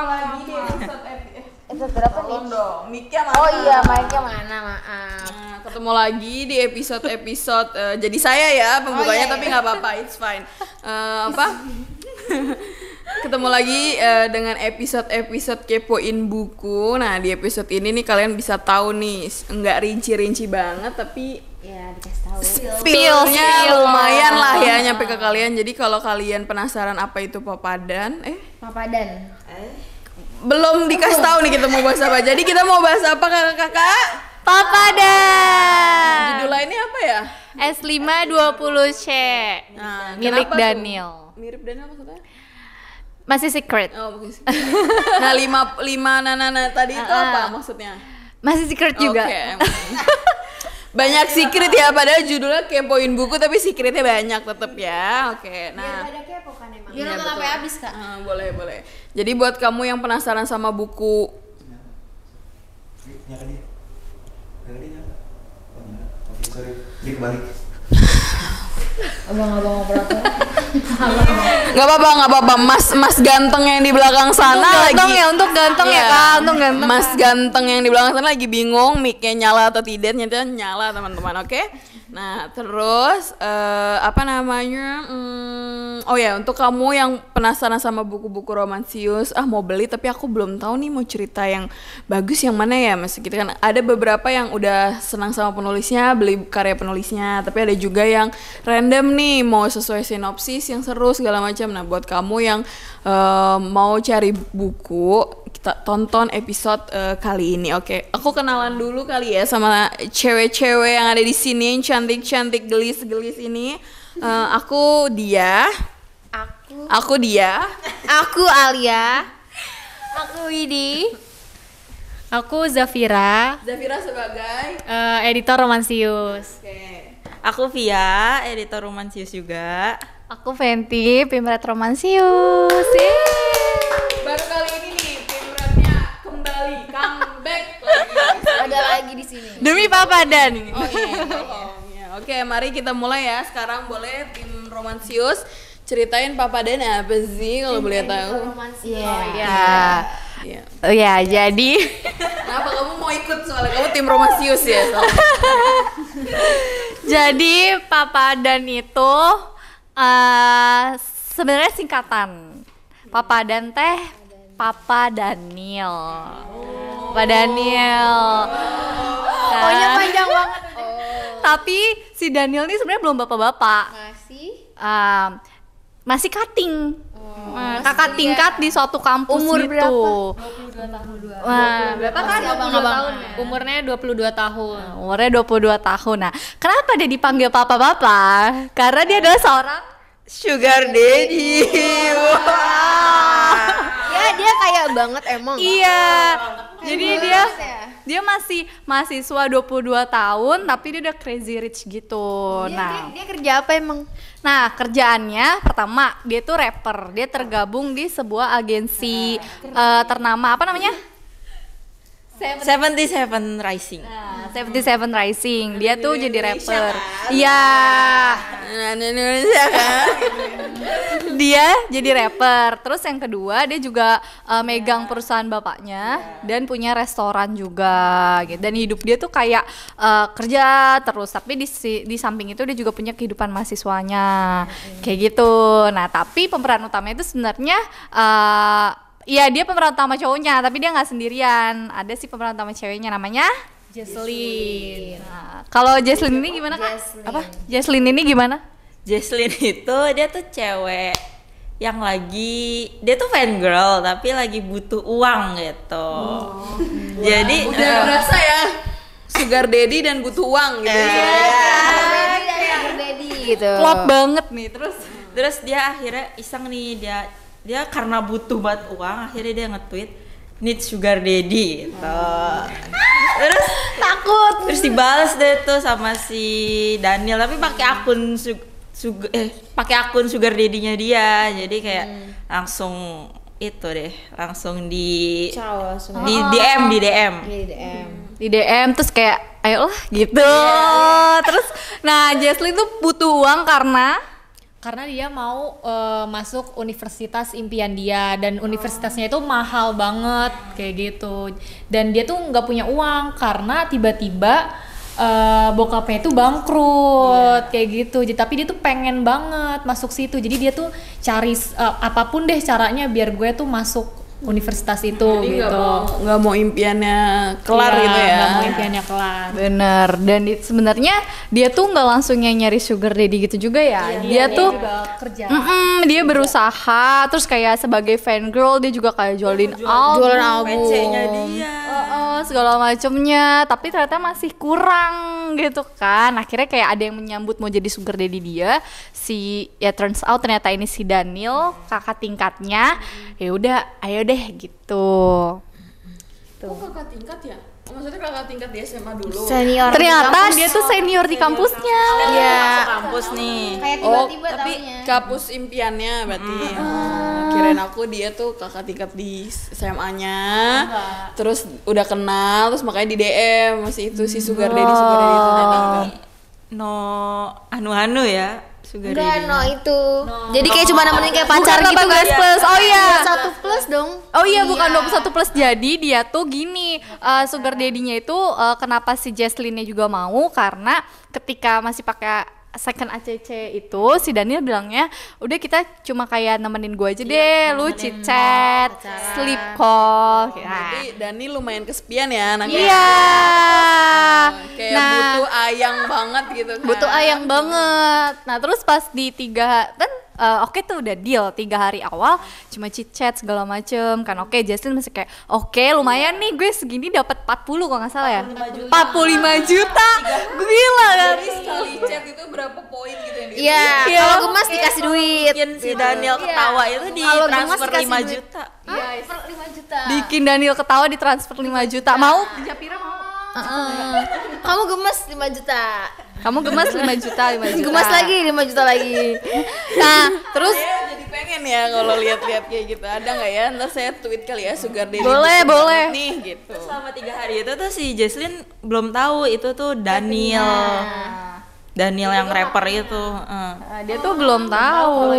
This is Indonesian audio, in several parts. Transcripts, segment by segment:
lagi di episode berapa nih? dong, mic-nya mana? Oh iya, mic-nya mana, maaf. Nah, ketemu lagi di episode jadi saya ya pembukanya, tapi nggak apa-apa, it's fine. Ketemu lagi dengan episode kepoin buku. Nah, di episode ini nih kalian bisa tahu nih, nggak rinci-rinci banget tapi Ya, dikasih tahu. spill-nya lumayan lah ya nyampe ke kalian. Jadi kalau kalian penasaran apa itu papadan, Papadan. belum dikasih tahu nih kita mau bahas apa. Jadi kita mau bahas apa kakak-kakak? Papadan. Judul lainnya apa ya? S520C. Nah, Milik kenapa tuh? Daniel. Mirip Daniel maksudnya? Masih secret. Oh, bagus. Nah, lima nana tadi itu apa maksudnya? Masih secret juga. Oke. Banyak secret ya, padahal judulnya kepoin buku tapi secretnya banyak tetep ya. Oke. Nah, Ada kepo kan emang. Iya, Biar nonton betul. sampai habis, Kak. Boleh. Jadi buat kamu yang penasaran sama buku Nyala dia. Nyala dia nyala. Oh nyala. Oke, sorry. Dia kebalik. Abang-abang ngobrol apa? nggak apa-apa, mas ganteng yang di belakang sana Ganteng lagi ya, untuk ganteng ya, Iya. Kak, untuk ganteng. Mas ganteng yang di belakang sana lagi bingung mic-nya nyala atau tidak, ternyata nyala teman-teman. Oke. Nah terus apa namanya, oh ya, untuk kamu yang penasaran sama buku-buku romansius, mau beli tapi aku belum tahu nih mau cerita yang bagus yang mana ya, mas gitu kan. Ada beberapa yang udah senang sama penulisnya, beli karya penulisnya, tapi ada juga yang random nih mau sesuai sinopsis yang seru segala macam. Nah buat kamu yang mau cari buku, kita tonton episode kali ini. Oke, aku kenalan dulu kali ya sama cewek-cewek yang ada di sini, yang cantik-cantik, gelis-gelis ini. Aku dia. Aku dia. Aku Alia. Aku Widi. Aku Zafira, Zafira sebagai. editor romansius. Oke. Aku Via, editor romansius juga. Aku Fenty, pimret romansius. Yeay. Baru kali ini nih timnya kembali comeback lagi. Ada lagi di sini. Demi Papadan. Oh iya, tolong. Ya, oke, mari kita mulai ya. Sekarang boleh tim romansius ceritain papadan apa sih kalau boleh tahu? Iya. Iya. Oh ya, jadi Kenapa kamu mau ikut, soalnya kamu tim romansius ya? Soalnya. jadi Papadan itu sebenarnya singkatan. Papadan teh Papa Daniel. Papa Daniel. Pokoknya panjang banget. Tapi si Daniel ini sebenarnya belum bapak-bapak. Masih cutting. Kakak tingkat di suatu kampus Umur gitu. berapa? Berapa kan? Abang-abang. Umurnya 22 tahun. Umurnya 22 tahun. Nah, kenapa dia dipanggil papa-papa? Karena dia adalah seorang Sugar daddy. Ya, dia kayak banget emang. iya. Jadi dia ya? dia masih mahasiswa 22 tahun tapi dia udah crazy rich gitu. Dia kerja apa emang? Nah, kerjaannya pertama dia tuh rapper. Dia tergabung di sebuah agensi ternama, apa namanya? 77 Rising. Nah, 77 Rising. Dia tuh jadi rapper. Iya. Indonesia kan? Dia jadi rapper. Terus yang kedua dia juga megang perusahaan bapaknya dan punya restoran juga gitu. Dan hidup dia tuh kayak kerja terus, tapi di samping itu dia juga punya kehidupan mahasiswanya. Kayak gitu. Nah, tapi pemeran utamanya itu sebenarnya iya, dia pemeran utama cowoknya, tapi dia nggak sendirian. Ada sih pemeran utama ceweknya, namanya Jesslyn. Nah, kalau Jesslyn ini gimana, Kak? Apa? Jesslyn ini gimana? Jesslyn itu dia tuh cewek yang dia tuh fan girl tapi lagi butuh uang gitu. Jadi Udah berasa ya, sugar daddy dan butuh uang gitu. Kayak daddy gitu. Klop banget nih. terus dia akhirnya iseng nih, dia karena butuh banget uang, akhirnya dia nge-tweet need sugar daddy gitu. Terus terus dibales deh tuh sama si Daniel, tapi pakai akun pakai akun sugar daddy-nya dia. Jadi kayak langsung itu deh, langsung di DM. Di DM terus kayak ayolah gitu. Terus nah Jesslyn tuh butuh uang karena karena dia mau masuk universitas impian dia, dan universitasnya itu mahal banget kayak gitu, dan dia tuh nggak punya uang karena tiba-tiba bokapnya itu bangkrut kayak gitu. Tapi dia tuh pengen banget masuk situ, jadi dia tuh cari apapun deh caranya biar gue tuh masuk universitas itu. Jadi gitu. nggak mau impiannya kelar Iya, gitu ya. nggak mau impiannya kelar. Bener, dan sebenarnya dia tuh nggak langsung yang nyari sugar daddy gitu juga ya. Dia tuh juga kerja. dia berusaha, terus kayak sebagai fan girl dia juga kayak jualin album, PC-nya dia. segala macemnya, tapi ternyata masih kurang gitu kan. Akhirnya kayak ada yang menyambut mau jadi sugar daddy dia, turns out ternyata ini si Daniel, kakak tingkatnya. Ya udah, ayo deh gitu. Oh, kakak tingkat ya? Oh, maksudnya kakak tingkat di SMA dulu. Senior. Ternyata dia tuh senior di kampusnya. Iya. Masuk kampus nih. Kayak Oh, tiba-tiba tapi taunya. kampus impiannya berarti. Kirain aku dia tuh kakak tingkat di SMA-nya. Terus udah kenal, terus makanya di DM masih itu si sugar daddy itu ternyata enggak. No anu-anu ya. Sugar Enggak, daddy. no itu. Jadi kayak cuma nemenin kayak pacar Bukan gitu 18 guys. plus. Oh iya. 1 plus dong. Oh iya, bukan 21 plus. Jadi dia tuh gini, sugar daddy-nya itu kenapa si Jesslyn-nya juga mau, karena ketika masih pakai second ACC itu si Daniel bilangnya udah kita cuma kayak nemenin gue aja deh, lu chit chat, sleep call. Berarti Dani lumayan kesepian ya anaknya. Iya. Kayak butuh ayang banget gitu kan. Butuh ayang banget. Nah terus pas di 3 kan oke tuh udah deal 3 hari awal cuma chit chat segala macem kan. Oke, Jesslyn masih kayak oke, lumayan nih gue segini dapat 40 kalau nggak salah ya. 45 juta. Gila kan. Jadi sekali chat itu berapa poin gitu yang Iya, kalau gemas dikasih duit. Bikin si Daniel ketawa itu di Kalau gemas transfer dikasih 5 duit. juta. Hah? Per 5 juta. Bikin Daniel ketawa di transfer 5 juta. Mau? Japira mau? Kamu gemas 5 juta. Kamu gemas 5 juta, 5 juta. Gemas lagi 5 juta lagi. Nah, terus Saya jadi pengen ya kalau lihat-lihat kayak gitu. Ada nggak ya? Ntar saya tweet kali ya sugar daddy. Boleh, butuh boleh. banget nih gitu. Selama 3 hari itu tuh si Jesslyn belum tahu itu tuh Daniel. Daniel yang rapper itu. dia tuh belum tahu.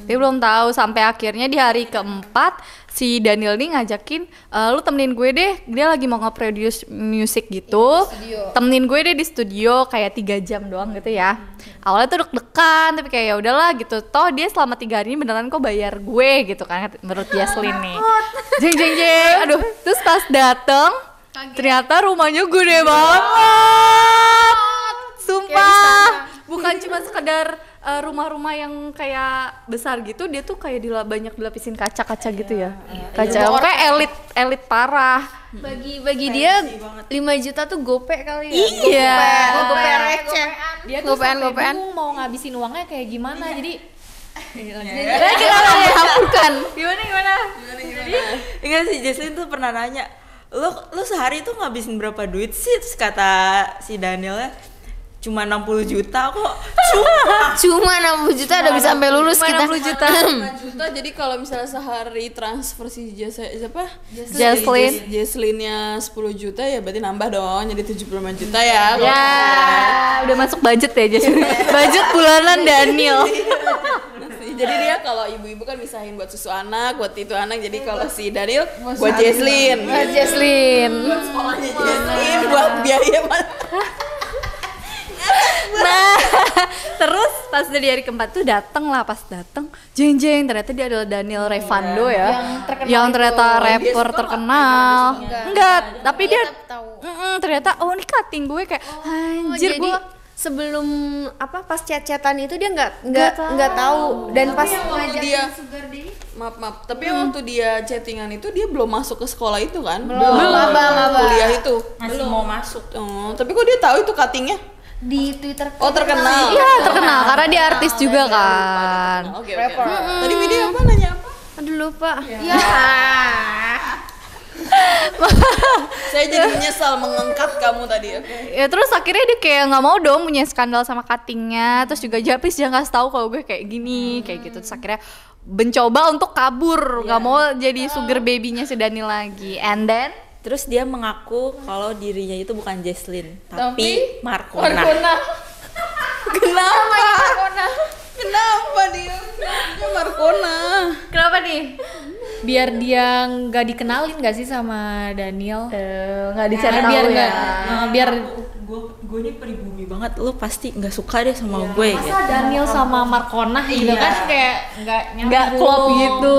Dia belum tahu sampai akhirnya di hari keempat si Daniel nih ngajakin lu temenin gue deh, dia lagi mau nge-produce music gitu. Temenin gue deh di studio kayak 3 jam doang gitu ya. Awalnya tuh deg-degan tapi kayak ya udahlah gitu. Toh dia selama 3 hari ini beneran kok bayar gue gitu kan menurut Jesslyn nih. Jeng jeng jeng. Aduh, terus pas dateng ternyata rumahnya gede banget. Sumpah. Bukan cuma sekedar rumah-rumah yang kayak besar gitu, dia tuh kayak banyak dilapisin kaca-kaca gitu ya. Kaca, kayak elit parah. Bagi dia 5 juta tuh gope kali ya. Iya. Gope receh. Dia tuh sampai Gopean. bingung mau ngabisin uangnya kayak gimana. Jadi Kita hampurkan. Gimana? Enggak sih, Jesslyn tuh pernah nanya, lu sehari tuh ngabisin berapa duit sih? Terus kata si Danielnya cuma 60 juta kok. Cuma 60 juta udah bisa sampai lulus Cuma kita. 60 juta. 5 juta. Jadi kalau misalnya sehari transfer si Jesslyn-nya 10 juta ya berarti nambah dong jadi 75 juta ya. Ya, udah masuk budget ya Jesslyn. Budget bulanan Daniel. Jadi dia kalau ibu-ibu kan misahin buat susu anak, buat itu anak. Jadi kalau si Daniel buat Jesslyn. Buat Jesslyn. Buat sekolahnya Jesslyn, buat biaya Nah, terus pas dari hari keempat tuh dateng lah, pas dateng jeng ternyata dia adalah Daniel Revando ya, yang ternyata rapper terkenal. Enggak, tapi dia ternyata oh ini cutting gue kayak anjir Jadi gue. sebelum pas chat-chatan itu dia nggak tahu dan pas dia maaf tapi waktu dia chattingan itu dia belum masuk ke sekolah itu kan? maba. Kuliah itu. Masih mau masuk. Oh, tapi kok dia tahu itu cuttingnya? di Twitter. Oh, terkenal. Iya terkenal karena dia artis juga kan. Oke. Tadi video apa nanya apa? Aduh lupa. Ya. Saya jadi menyesal mengangkat kamu tadi. Oke. Ya terus akhirnya dia kayak nggak mau dong punya skandal sama cuttingnya, terus juga Japis jangan kasih tahu kalau gue kayak gini kayak gitu. Terus akhirnya mencoba untuk kabur, nggak mau jadi sugar baby-nya si Dani lagi. And then Terus dia mengaku kalau dirinya itu bukan Jesslyn, tapi Markona. Kenapa? Kenapa dia? Namanya Markona. Kenapa nih? Biar dia nggak dikenalin nggak sih sama Daniel? Nggak dicari Biar tahu nggak, ya. biar gue ini pribumi banget, lu pasti nggak suka deh sama gue gitu. masa Daniel sama Markona gitu kan kayak Nggak klop gitu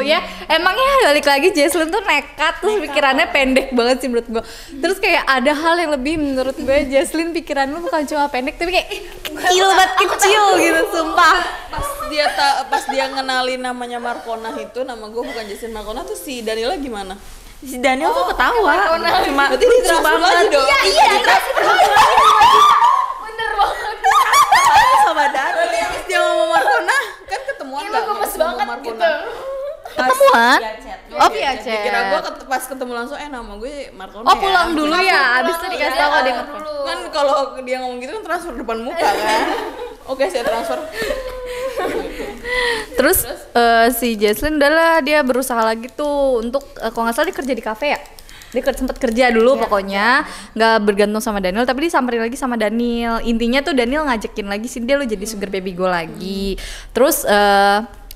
ya. Emangnya balik lagi Jesslyn tuh nekat terus pikirannya pendek banget sih menurut gue. Terus kayak ada hal yang lebih menurut gue, Jesslyn pikiran lu bukan cuma pendek tapi kayak kecil banget, kecil gitu sumpah. Pas dia ngenalin namanya Markona itu, nama gue bukan Jesslyn Markona tuh si Danila gimana? Si Daniel tuh ketawa, cuma Berarti ditransfer lagi dong. Iya, bener banget. sama Daniel. Berarti habis dia ngomong Markona kan ketemuan Iya, nggak? gemes Ngomong banget Markona. gitu. Ketemuan? Oh via Dikira chat. gue pas ketemu langsung nama gue Markona. Oh pulang dulu ya, abis itu dikasih tahu kalau dia Kan kalau dia ngomong gitu kan transfer depan muka kan. Oke, saya transfer. Terus si Jesslyn udahlah dia berusaha lagi tuh untuk kalau nggak salah dia kerja di kafe ya. Dia sempat kerja dulu pokoknya nggak bergantung sama Daniel, tapi disamperin lagi sama Daniel. Intinya tuh Daniel ngajakin lagi sih dia lo jadi sugar baby gue lagi. Terus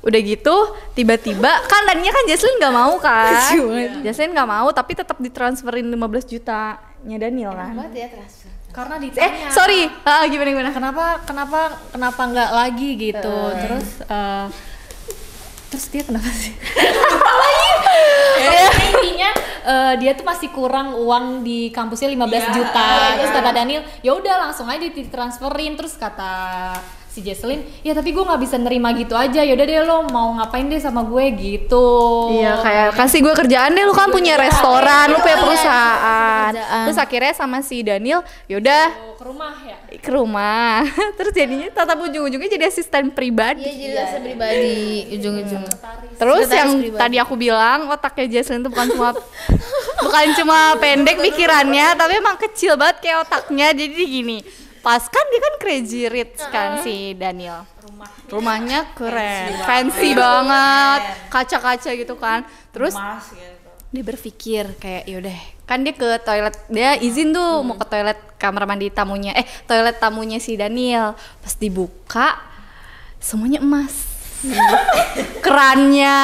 udah gitu tiba-tiba kan tadinya kan Jesslyn nggak mau kan. Jesslyn nggak mau tapi tetap ditransferin 15 jutanya Daniel kan. Banget ya transfer. Karena ditanya Sorry, gimana? kenapa nggak lagi gitu. Terus dia kenapa sih? Intinya dia tuh masih kurang uang di kampusnya 15 juta. Terus kata Daniel, ya udah langsung aja ditransferin. Terus kata si Jesslyn, ya tapi gue nggak bisa nerima gitu aja. Yaudah deh lo mau ngapain deh sama gue gitu. Iya kayak kasih gue kerjaan deh, lu kan punya restoran, lu punya perusahaan. Kerjaan. Terus akhirnya sama si Daniel, yaudah Ke rumah ya. ke rumah. Terus jadinya tetap ujung-ujungnya jadi asisten pribadi. Iya jadi rasa pribadi ujung-ujung. Terus Sekretaris yang pribadi. tadi aku bilang otaknya Jesslyn tuh bukan cuma pendek pikirannya, tapi emang kecil banget kayak otaknya. Jadi gini, pas kan dia kan crazy rich kan si Daniel. Rumahnya keren, fancy banget, kaca-kaca gitu kan. Terus Mas gitu. dia berpikir kayak yaudah kan dia ke toilet, dia izin tuh mau ke toilet kamar mandi tamunya, toilet tamunya si Daniel. Pas dibuka semuanya emas. Kerannya,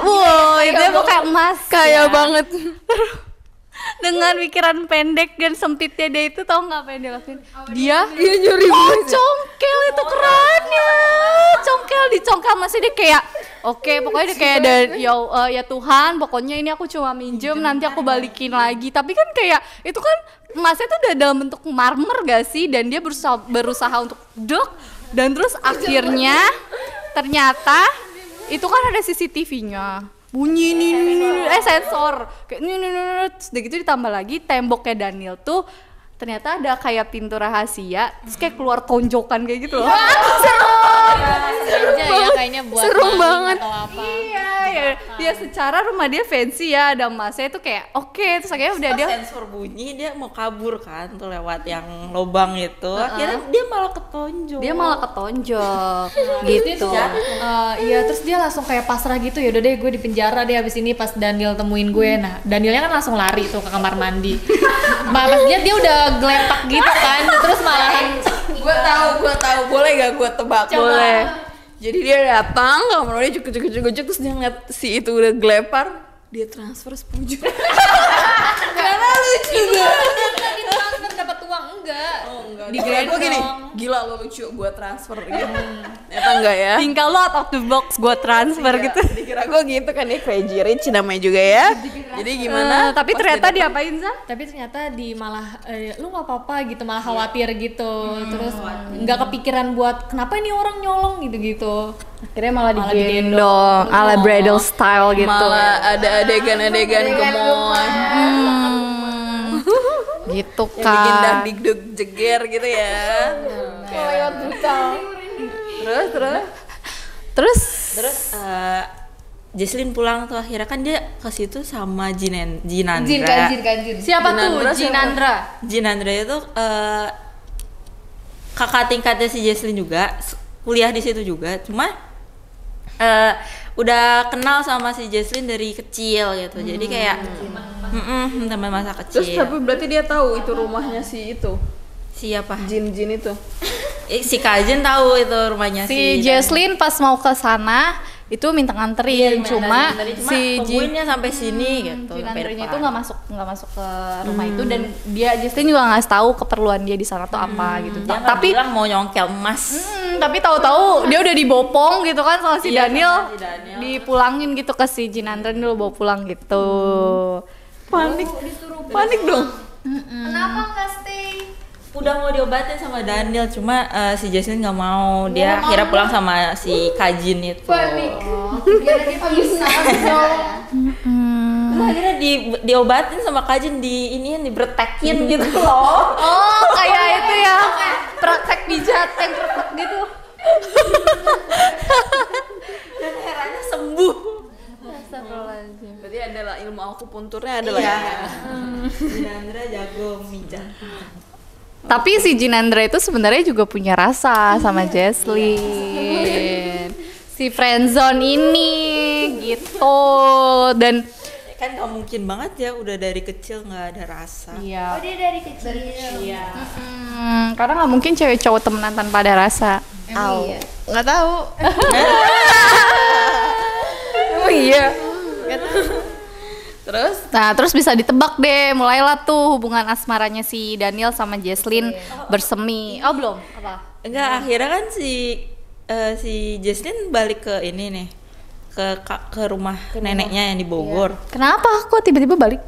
wow itu kayak emas, Kaya ya. banget. Dengan pikiran pendek dan sempitnya dia itu, tau nggak apa yang dia lakuin? Dia nyuri congkel itu kerannya, dicongkel masih dia kayak oke, pokoknya dia kayak ya Tuhan, pokoknya ini aku cuma minjem, nanti aku balikin lagi. Tapi kan kayak itu kan emasnya tuh udah dalam bentuk marmer gak sih, dan dia berusaha untuk dan terus akhirnya ternyata itu kan ada CCTV-nya. Bunyi nih sensor kayak terus udah gitu ditambah lagi temboknya Daniel tuh ternyata ada kayak pintu rahasia, terus kayak keluar tonjokan kayak gitu loh. Aja ya kayaknya buat Seru maling banget. atau apa. Iya, ya. Dia secara rumah dia fancy ya, ada emasnya itu kayak oke, terus akhirnya udah dia sensor bunyi, dia mau kabur kan tuh lewat yang lubang itu. Akhirnya dia malah ketonjok. gitu. Iya terus dia langsung kayak pasrah gitu, ya udah deh gue di penjara deh habis ini. Pas Daniel temuin gue, nah Danielnya kan langsung lari tuh ke kamar mandi. Pas dia udah geletak gitu kan, terus malahan Gue tahu. Boleh gak gue tebak? Coba. Boleh. Jadi dia datang ke kamar mandi, cukup terus dia ngeliat si itu udah gelepar, dia transfer 10 juta. Karena lucu banget. transfer dapat uang enggak? Oh enggak. Di Dikira gue gini, gendong. gila lo lucu, gue transfer gitu. Ternyata enggak ya. tinggal lo out of the box gue transfer gitu. Dikira gue gitu kan, dia crazy rich namanya juga ya. Jadi gimana? Tapi Pas ternyata dia diapain Zah? Tapi ternyata di malah lu nggak apa-apa gitu, malah khawatir gitu. Terus nggak kepikiran buat kenapa ini orang nyolong gitu-gitu. Akhirnya malah Malah digendong ala bridal style gitu. malah ada adegan-adegan gemoy. Gitu Yang bikin kan. dagdikduk jeger gitu ya. Terus Jesslyn pulang tuh akhirnya kan dia ke situ sama Jinandra. siapa tuh? Jinandra Jinandra. Jinandra itu kakak tingkatnya si Jesslyn juga, kuliah di situ juga. Cuma udah kenal sama si Jesslyn dari kecil gitu. Jadi kayak teman masa Terus kecil. tapi berarti dia tahu itu rumahnya si itu, Siapa? jin itu. Si Kajin tahu itu rumahnya Si Jesslyn pas mau ke sana itu minta nganterin, cuma si tungguinnya sampai sini gitu. Jinandrenya itu nggak masuk ke rumah itu, dan dia Jesslyn juga nggak tahu keperluan dia di sana tuh apa gitu. Dia Tapi bilang mau nyongkel emas. tapi tahu-tahu dia udah dibopong gitu kan sama si Iya, Daniel, sama si Daniel. dipulangin gitu ke si Jinandra dulu, bawa pulang gitu. Panik dong. Kenapa nggak stay? Udah mau diobatin sama Daniel, cuma si Jesslyn nggak mau. Dia akhirnya pulang sama si Kajin itu. Biar dia bisa. Terus akhirnya diobatin sama Kajin, dibretekin gitu loh. Oh, kayak itu ya, praktek pijat yang perfect gitu. Dan akhirnya sembuh. Berarti adalah ilmu akupunturnya adalah Iya. Jinandra jago mijat. Tapi si Jinandra itu sebenarnya juga punya rasa sama Jesslyn. Si friendzone ini gitu, dan Kan gak mungkin banget ya, udah dari kecil nggak ada rasa. iya. Oh dia dari kecil. Karena nggak mungkin cewek cowok temenan tanpa ada rasa. Iya. Nggak tahu. Oh iya. Terus Bisa ditebak deh, mulailah tuh hubungan asmaranya si Daniel sama Jesslyn bersemi. Oh belum? Apa? Enggak, akhirnya kan si Jesslyn balik ke ini nih, ke rumah neneknya yang di Bogor. Kenapa kok tiba-tiba balik?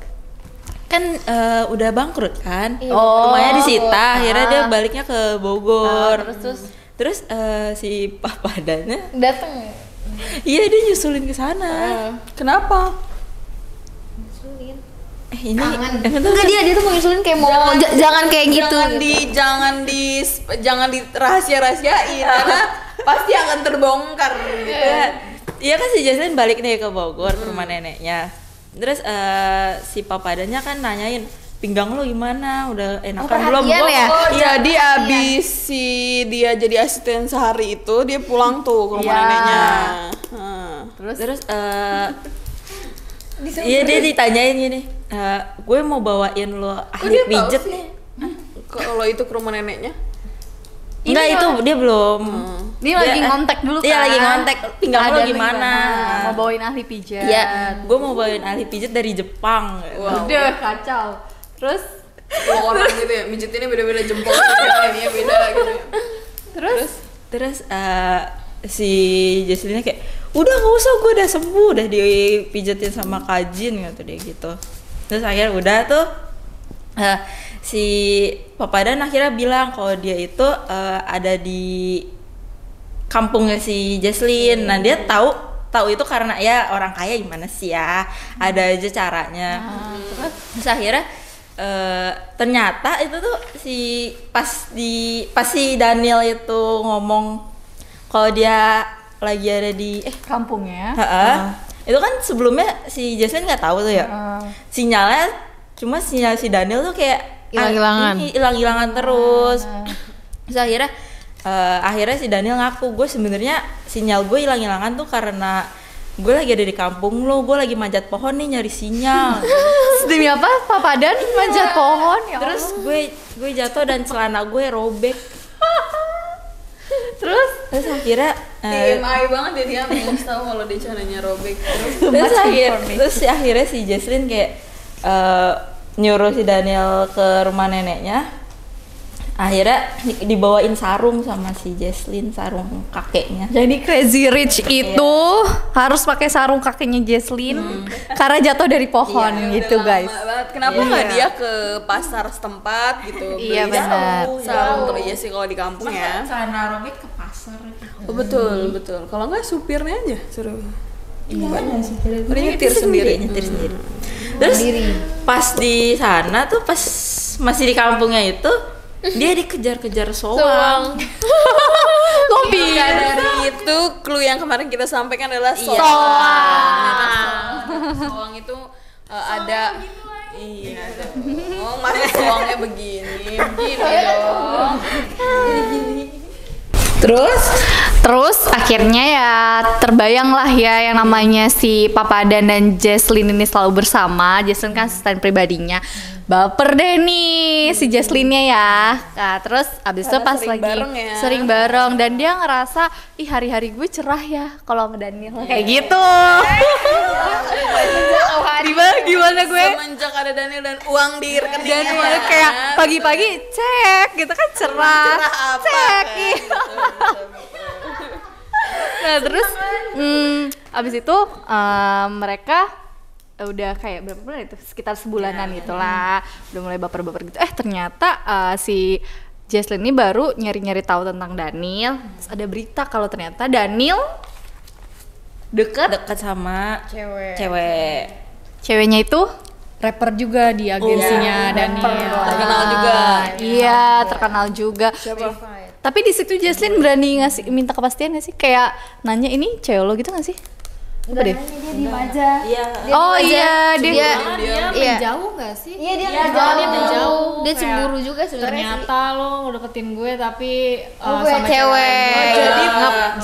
Kan udah bangkrut kan, Oh, rumahnya disita. Akhirnya dia baliknya ke Bogor. Terus si papadanya, Dateng. iya dia nyusulin ke sana. kenapa? Ini Enggak, dia tuh mau nyusulin kayak mau jangan kayak gitu. Jangan di rahasia-rahasiain karena pasti akan terbongkar gitu. Iya kan si Jesslyn balik nih ke Bogor ke rumah neneknya. Terus si papadanya kan nanyain, pinggang lo gimana? Udah enakan belum? perhatian ya? Jadi abis dia jadi asisten sehari itu dia pulang tuh ke rumah Iya. neneknya. Terus iya dia ditanyain gini, gue mau bawain lo ahli pijet nih. Kalau itu ke rumah neneknya? Enggak, itu dia belum. Dia lagi ngontek dulu kan. Iya lagi ngontek, pinggang lo Keadaan gimana? Mau bawain ahli pijat. Iya, gue mau bawain ahli pijet dari Jepang. Udah kacau. Terus Kalau orang gitu ya, mijitinnya beda-beda jempol ini ya beda gitu. Terus si Jesslyn kayak, udah gak usah, gue udah sembuh, udah dipijetin sama Kajin gitu dia gitu. Terus akhirnya udah tuh si Papadan akhirnya bilang kalau dia itu ada di kampungnya si Jesslyn. Nah dia tahu itu karena ya orang kaya gimana sih ya, ada aja caranya. Terus akhirnya ternyata itu tuh pas si Daniel itu ngomong kalau dia lagi ada di kampungnya. itu kan sebelumnya si Jesslyn nggak tahu tuh ya. Sinyalnya cuma sinyal si Daniel tuh kayak hilang-hilangan terus. Terus akhirnya si Daniel ngaku, gue sebenarnya sinyal gue hilang-hilangan tuh karena gue lagi ada di kampung lo, gue lagi manjat pohon nih nyari sinyal. Demi apa? Papadan manjat pohon ya. Terus gue jatuh dan celana gue robek. Terus akhirnya TMI banget dia mau tahu kalau dia caranya robek. terus akhirnya si Jesslyn kayak nyuruh si Daniel ke rumah neneknya. Akhirnya dibawain sarung sama si Jesslyn, sarung kakeknya. jadi Crazy Rich itu harus pakai sarung kakeknya Jesslyn karena jatuh dari pohon gitu guys. Kenapa nggak dia ke pasar setempat gitu? Iya, beli benar. sarung terus ya sih kalau di kampung ya. Celana robek ke pasar. Oh, betul. Kalau nggak supirnya aja suruh. Iya, Udah nyetir sendiri. Terus pas di sana tuh pas masih di kampungnya itu dia dikejar-kejar soang. Kopi. Dari itu clue yang kemarin kita sampaikan adalah soang. Soang itu ada iya dong. Masa soangnya begini dong. Terus akhirnya ya terbayang lah ya yang namanya si Papadan dan Jesslyn ini selalu bersama. Jesslyn kan asisten pribadinya. Baper deh nih si Jesslyn-nya ya. Nah, terus abis itu pas sering lagi bareng ya. sering bareng dan dia ngerasa ih hari-hari gue cerah ya kalau sama Daniel kayak gitu. Gimana gue? Semenjak ada Daniel dan uang di rekeningnya. Dan mulai kayak pagi-pagi cek gitu kan cerah. apa Cek. kan? Iya. Nah terus abis itu mereka udah kayak berapa bulan itu sekitar sebulanan gitulah udah mulai baper-baper gitu ternyata si Jesslyn ini baru nyari-nyari tahu tentang Daniel. Terus ada berita kalau ternyata Daniel Deket sama ceweknya itu Rapper juga di agensinya Daniel. Terkenal juga. iya terkenal juga. Tapi di situ Jesslyn berani minta kepastian gak sih, kayak nanya ini cewek lo gitu gak sih? Apa deh? Dia diem aja. Iya dia Iya. Menjauh nggak sih? Iya dia Iya, menjauh. dia menjauh. Dia Kayak, cemburu juga sebenarnya sih. Ternyata lo ngedeketin gue tapi Gue sama cewek.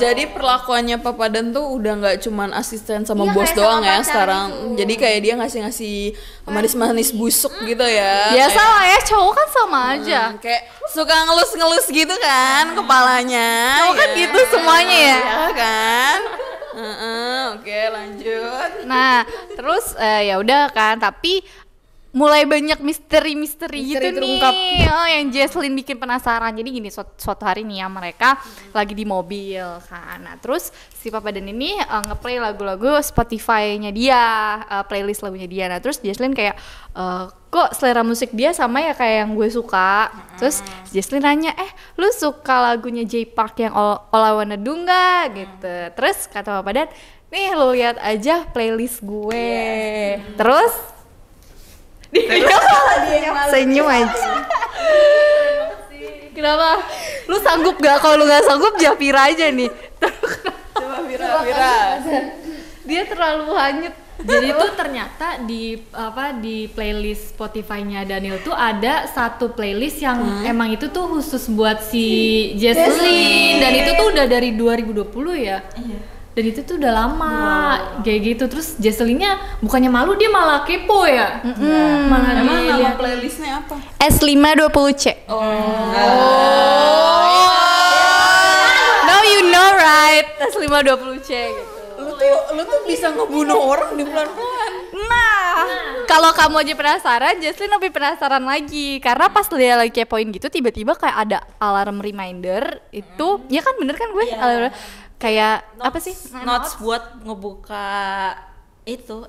Jadi perlakuannya Papadan tuh udah nggak cuman asisten sama Iya, bos kayak doang sama ya pacar sekarang. gitu. Jadi kayak dia ngasih manis-manis busuk gitu ya. biasa lah ya, cowok kan sama aja. Kayak suka ngelus-ngelus gitu kan kepalanya. Cowok kan gitu semuanya ya. Iya kan? Oke, lanjut. Nah, terus ya udah kan, tapi mulai banyak misteri-misteri gitu terungkap. nih. Oh, yang Jesslyn bikin penasaran. Jadi gini, suatu hari nih ya mereka lagi di mobil kan. Nah, terus si Papadan ini ngeplay lagu-lagu Spotify-nya dia, playlist lagunya dia. Nah, terus Jesslyn kayak kok selera musik dia sama ya kayak yang gue suka. Terus Jesslyn nanya, lu suka lagunya Jay Park yang All I Wanna Do nggak? Gitu. Terus kata Papadan, nih lu lihat aja playlist gue. Terus dia senyum aja. Kenapa? Lu sanggup gak? Kalau lu gak sanggup Jafira aja nih. Coba Vira. Dia terlalu hanyut. Jadi tuh ternyata di playlist Spotify-nya Daniel tuh ada satu playlist yang emang itu tuh khusus buat si Jesslyn dan itu tuh udah dari 2020 ya. Dan itu tuh udah lama kayak gitu. Terus Jesslyn-nya bukannya malu, dia malah kepo ya. Malah Emang dia nama playlistnya apa? S520C. Now you know right. S520C gitu. Lu tuh bisa ngebunuh orang di pelan-pelan. Nah, kalau kamu aja penasaran, Jesslyn lebih penasaran lagi karena pas dia lagi kepoin gitu tiba-tiba kayak ada alarm reminder itu, ya kan bener kan gue? Alarm, kayak apa sih? Notes buat ngebuka itu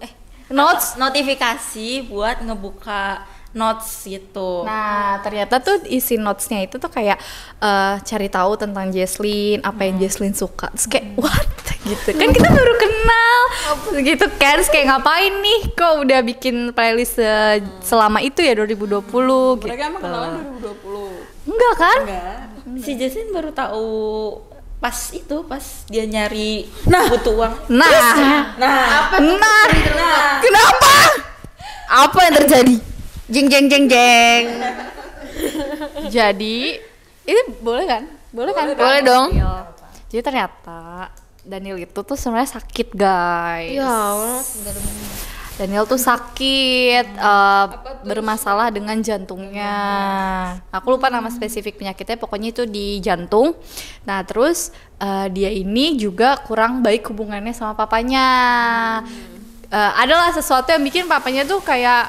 Notes. notifikasi buat ngebuka notes gitu. Nah, ternyata tuh isi notesnya itu tuh kayak cari tahu tentang Jesslyn, apa yang Jesslyn suka. Terus kayak what? Gitu. Kan kita baru kenal. Gitu kan, terus kayak ngapain nih kok udah bikin playlist selama itu ya 2020 gitu. Mereka emang kenalan 2020. Enggak kan? Si Jesslyn baru tahu pas dia nyari butuh uang. Nah, kenapa? Apa yang terjadi? Jeng jeng jeng jeng. Jadi, ini boleh kan? Boleh kan? Boleh dong. Jadi ternyata Daniel itu tuh sebenarnya sakit, guys. Ya Allah. Daniel tuh sakit, bermasalah dengan jantungnya. Aku lupa nama spesifik penyakitnya, pokoknya itu di jantung. Nah, terus dia ini juga kurang baik hubungannya sama papanya. Adalah sesuatu yang bikin papanya tuh kayak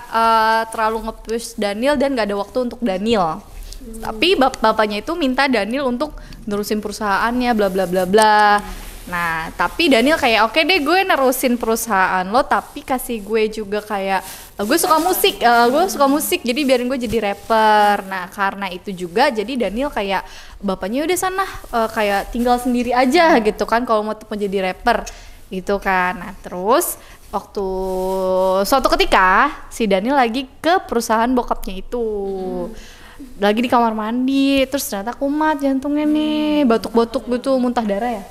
terlalu nge-push Daniel dan gak ada waktu untuk Daniel. Tapi bapaknya itu minta Daniel untuk nerusin perusahaannya, bla bla bla bla. Nah, tapi Daniel kayak oke deh gue nerusin perusahaan lo, tapi kasih gue juga kayak gue suka musik, jadi biarin gue jadi rapper. Nah, karena itu juga jadi Daniel kayak bapaknya udah sana kayak tinggal sendiri aja gitu kan kalau mau jadi rapper gitu kan. Nah, terus waktu suatu ketika si Daniel lagi ke perusahaan bokapnya itu. Lagi di kamar mandi, terus ternyata kumat jantungnya nih, batuk-batuk gitu, muntah darah ya.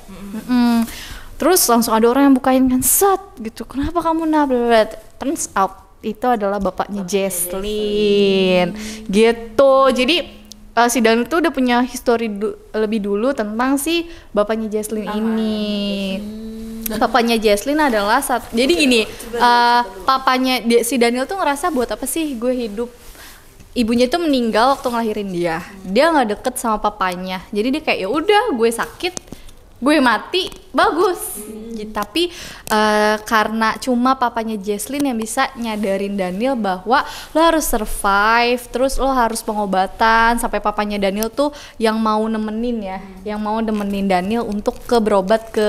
Terus langsung ada orang yang bukain kan, set gitu, kenapa kamu nabrak? Turns out itu adalah bapaknya Jesslyn gitu. Jadi si Daniel tuh udah punya histori lebih dulu tentang si bapaknya Jesslyn ini. Papanya Jesslyn adalah jadi gini, papanya si Daniel tuh ngerasa buat apa sih gue hidup. Ibunya tuh meninggal waktu ngelahirin dia. Dia nggak deket sama papanya. Jadi dia kayak ya udah gue sakit, gue mati, bagus. Tapi karena cuma papanya Jesslyn yang bisa nyadarin Daniel bahwa lo harus survive, terus lo harus pengobatan, sampai papanya Daniel tuh yang mau nemenin yang mau nemenin Daniel untuk berobat ke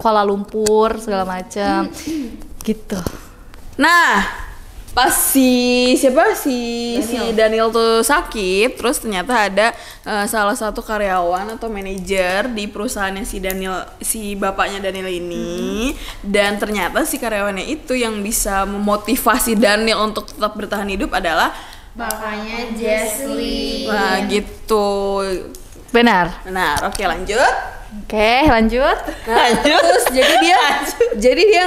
Kuala Lumpur segala macam gitu. Nah, pas si Daniel tuh sakit, terus ternyata ada salah satu karyawan atau manajer di perusahaannya si bapaknya Daniel ini, dan ternyata si karyawannya itu yang bisa memotivasi Daniel untuk tetap bertahan hidup adalah Bapaknya Jesslyn. Nah, gitu. Benar. Oke, lanjut. Oke, lanjut. Terus jadi dia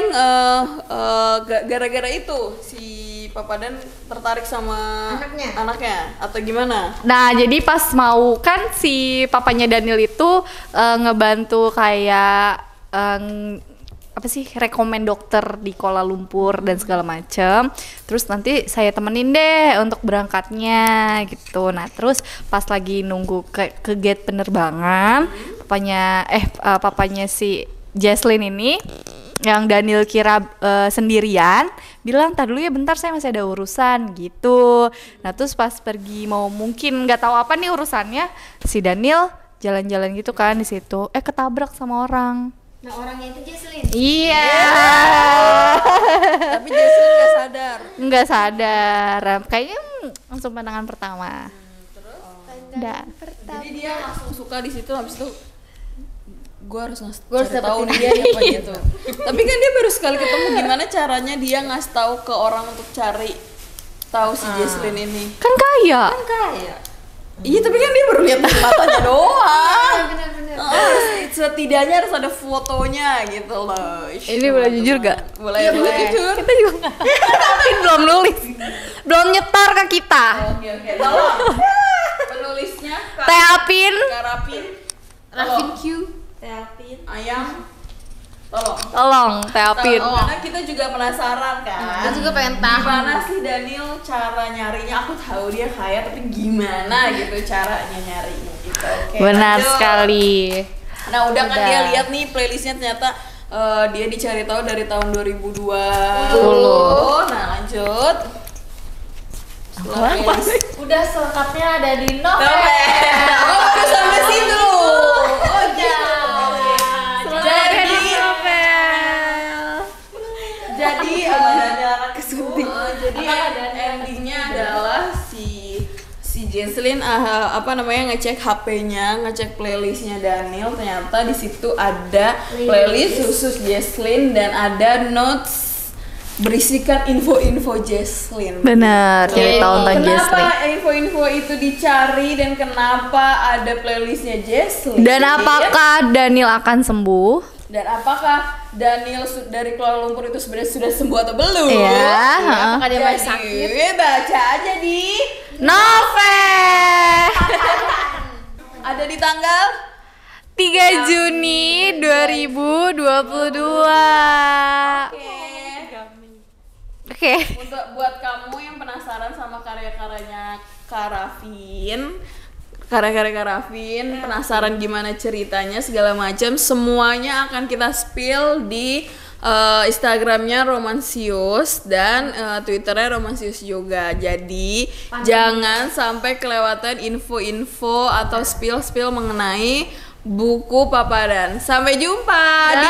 gara-gara itu si Papa Dan tertarik sama anaknya atau gimana? Nah, jadi pas mau kan si papanya Daniel itu ngebantu kayak apa sih, rekomen dokter di Kuala Lumpur dan segala macam. Terus nanti saya temenin deh untuk berangkatnya gitu. Nah, terus pas lagi nunggu ke gate penerbangan, papanya si Jesslyn ini yang Daniel kira sendirian, bilang tar dulu ya bentar, saya masih ada urusan gitu. Nah terus pas pergi mau mungkin nggak tahu apa nih urusannya, si Daniel jalan-jalan gitu kan di situ, ketabrak sama orang. Nah, orangnya itu Jesslyn. Iya. Tapi Jesslyn nggak sadar. Kayaknya langsung pandangan pertama. Jadi dia langsung suka di situ, habis itu gue harus tahu nih dia apa gitu. Tapi kan dia baru sekali ketemu, gimana caranya dia ngasih tahu ke orang untuk cari tahu si Jesslyn ini? Kan kaya. Iya, tapi kan dia baru lihat matanya doang. Benar-benar. Setidaknya harus ada fotonya gitu loh. Ini boleh jujur gak? Boleh jujur. Kita juga tapi belum nulis, belum nyetor ke kita. Oke. Tolong penulisnya Teapin. Rafin Q. Teapin. Ayam. Tolong Teapin. Karena kita juga penasaran kan. Kita juga pengen tahu. Gimana sih Daniel cara nyarinya? Aku tahu dia kaya, tapi gimana gitu caranya nyarinya gitu. Oke, Benar lanjut. sekali. Nah udah kan dia lihat nih playlistnya, ternyata dia dicari tahu dari tahun 2020. Nah lanjut. Udah selengkapnya ada di Novel. Oh baru sampai situ. Oh iya. Jadi endingnya adalah si Jesslyn ngecek HP-nya, ngecek playlistnya Daniel, ternyata di situ ada playlist khusus Jesslyn dan ada notes berisikan info-info Jesslyn. Benar, jadi tahu tentang Jesslyn. Kenapa info-info itu dicari dan kenapa ada playlistnya Jesslyn? Dan apakah Daniel akan sembuh? Dan apakah Daniel dari Kuala Lumpur itu sebenarnya sudah sembuh atau belum? Iya. Apakah dia masih sakit? Baca aja di Novel. ada di tanggal 3 Juni 2022. Oke. Buat kamu yang penasaran sama karya-karyanya Rafin, penasaran gimana ceritanya segala macam, semuanya akan kita spill di Instagramnya Romansius dan Twitternya Romansius juga. Jadi jangan sampai kelewatan info-info atau spill mengenai buku Papa Dan. Sampai jumpa di